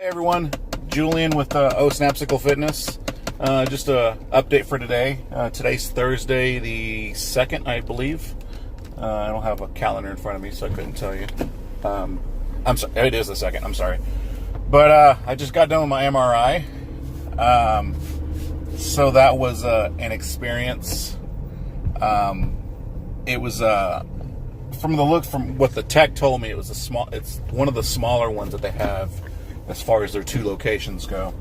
Hey everyone, Julian with Snapsicle Fitness. Just a update for today. Today's Thursday the 2nd, I believe. I don't have a calendar in front of me, so I couldn't tell you. I'm sorry, it is the 2nd, I'm sorry. But I just got done with my MRI. So that was an experience. It was from the look, from what the tech told me, it's one of the smaller ones that they have as far as their two locations go.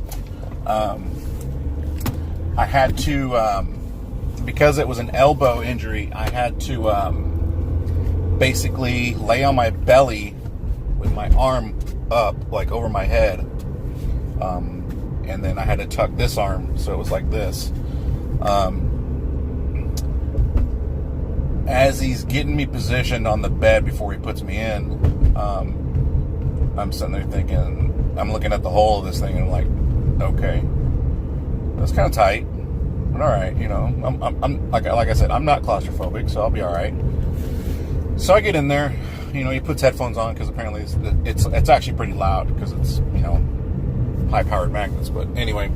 I had to, because it was an elbow injury, I had to basically lay on my belly with my arm up, like over my head. And then I had to tuck this arm, so it was like this. As he's getting me positioned on the bed before he puts me in, I'm sitting there thinking, I'm looking at the hole of this thing, and I'm like, okay, that's kind of tight, but all right, you know, I'm like I said, I'm not claustrophobic, so I'll be all right. So I get in there, you know, he puts headphones on because apparently it's actually pretty loud because it's, you know, high-powered magnets. But anyway,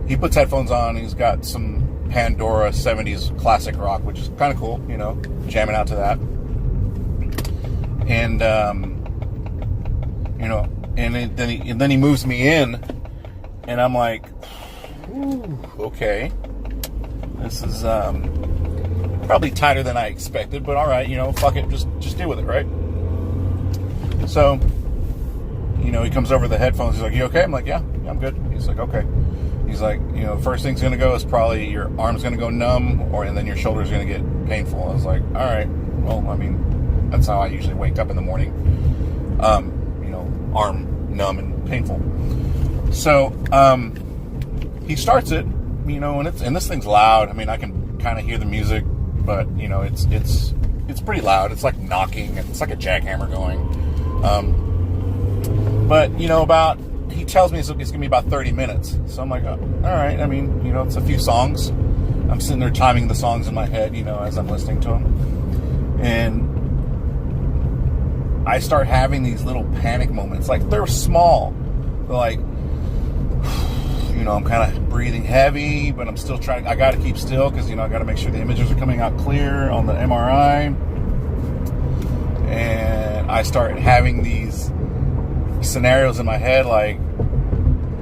he puts headphones on. He's got some Pandora 70s classic rock, which is kind of cool, you know, jamming out to that. And you know, and then he moves me in, and I'm like, ooh, okay, this is probably tighter than I expected, but all right, you know, fuck it, just deal with it, right? So, you know, he comes over the headphones. He's like, "You okay?" I'm like, "Yeah, I'm good." He's like, "Okay." He's like, "You know, first thing's gonna go is probably your arm's gonna go numb, and then your shoulder's gonna get painful." I was like, "All right, well, I mean, that's how I usually wake up in the morning. You know, arm numb and painful." So he starts it, you know, and this thing's loud. I mean, I can kind of hear the music, but you know, it's pretty loud. It's like knocking, and it's like a jackhammer going. But you know, he tells me it's gonna be about 30 minutes. So I'm like, oh, all right. I mean, you know, it's a few songs. I'm sitting there timing the songs in my head, you know, as I'm listening to them, and I start having these little panic moments. Like, they're small. They're like, you know, I'm kind of breathing heavy, but I'm still trying. I got to keep still because, you know, I got to make sure the images are coming out clear on the MRI. And I start having these scenarios in my head, like,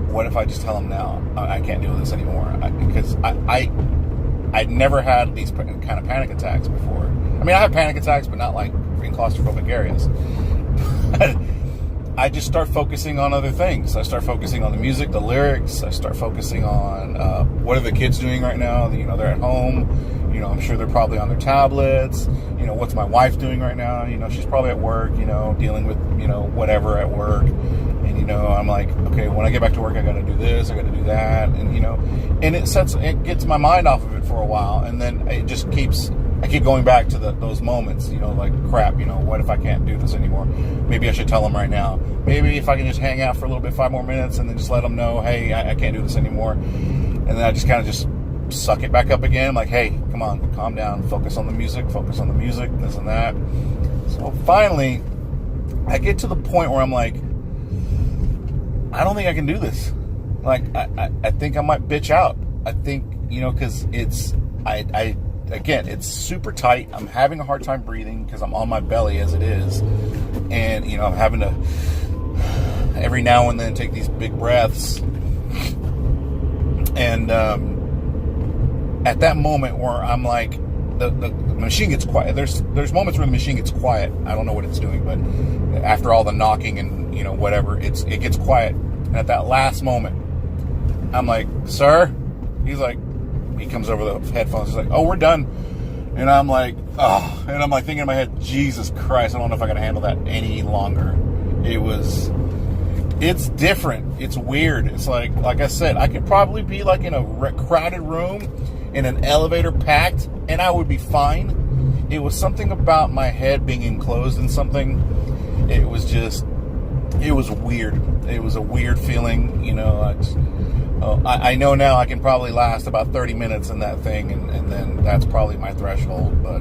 what if I just tell him now I can't do this anymore? Because I'd never had these kind of panic attacks before. I mean, I have panic attacks, but not like in claustrophobic areas. I just start focusing on other things. I start focusing on the music, the lyrics. I start focusing on what are the kids doing right now? You know, they're at home. You know, I'm sure they're probably on their tablets. You know, what's my wife doing right now? You know, she's probably at work, you know, dealing with, you know, whatever at work. And, you know, I'm like, okay, when I get back to work, I got to do this, I got to do that. And, you know, and it gets my mind off of it for a while. And then it just I keep going back to those moments, you know, like, crap, you know, what if I can't do this anymore? Maybe I should tell them right now. Maybe if I can just hang out for a little bit, 5 more minutes, and then just let them know, hey, I can't do this anymore. And then I just kind of just suck it back up again. I'm like, hey, come on, calm down, focus on the music, this and that. So finally, I get to the point where I'm like, I don't think I can do this. Like, I think I might bitch out. I think, you know, because again, it's super tight. I'm having a hard time breathing because I'm on my belly as it is. And, you know, I'm having to every now and then take these big breaths. And at that moment where I'm like, the machine gets quiet. There's moments where the machine gets quiet. I don't know what it's doing, but after all the knocking and, you know, whatever, it gets quiet. And at that last moment, I'm like, "Sir?" He's like, he comes over the headphones. He's like, "Oh, we're done." And I'm like, oh, and I'm like thinking in my head, Jesus Christ, I don't know if I can handle that any longer. It's different. It's weird. It's like I said, I could probably be like in a crowded room in an elevator packed, and I would be fine. It was something about my head being enclosed in something. It was weird. It was a weird feeling, you know. I know now I can probably last about 30 minutes in that thing, and then that's probably my threshold. But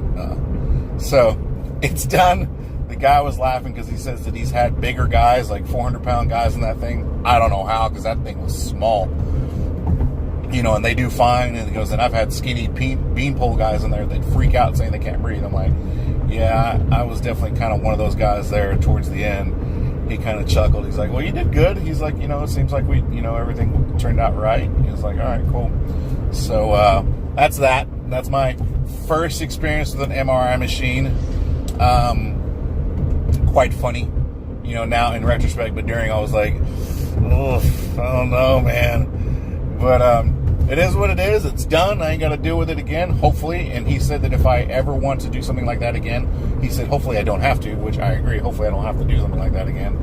so it's done. The guy was laughing because he says that he's had bigger guys, like 400-pound guys in that thing. I don't know how, because that thing was small. And they do fine. And he goes, and I've had skinny beanpole guys in there that freak out saying they can't breathe. I'm like, yeah, I was definitely kind of one of those guys there towards the end. He kind of chuckled. He's like, well, you did good. He's like, it seems like everything turned out right. He was like, all right, cool. So that's that. That's my first experience with an MRI machine. Quite funny, now in retrospect, but during I was like, oh, I don't know, man. But it is what it is. It's done. I ain't got to deal with it again, hopefully. And he said that if I ever want to do something like that again, he said hopefully I don't have to, which I agree. Hopefully I don't have to do something like that again,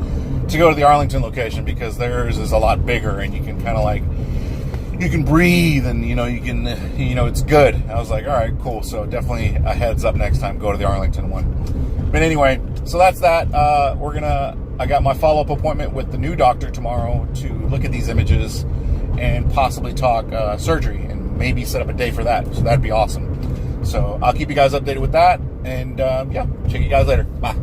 to go to the Arlington location, because theirs is a lot bigger and you can kind of you can breathe, and you can it's good. I was like, all right, cool. So definitely a heads up next time, go to the Arlington one. But anyway, so that's that. I got my follow-up appointment with the new doctor tomorrow to look at these images and possibly talk surgery, and maybe set up a day for that. So that'd be awesome. So I'll keep you guys updated with that, and yeah, check you guys later. Bye.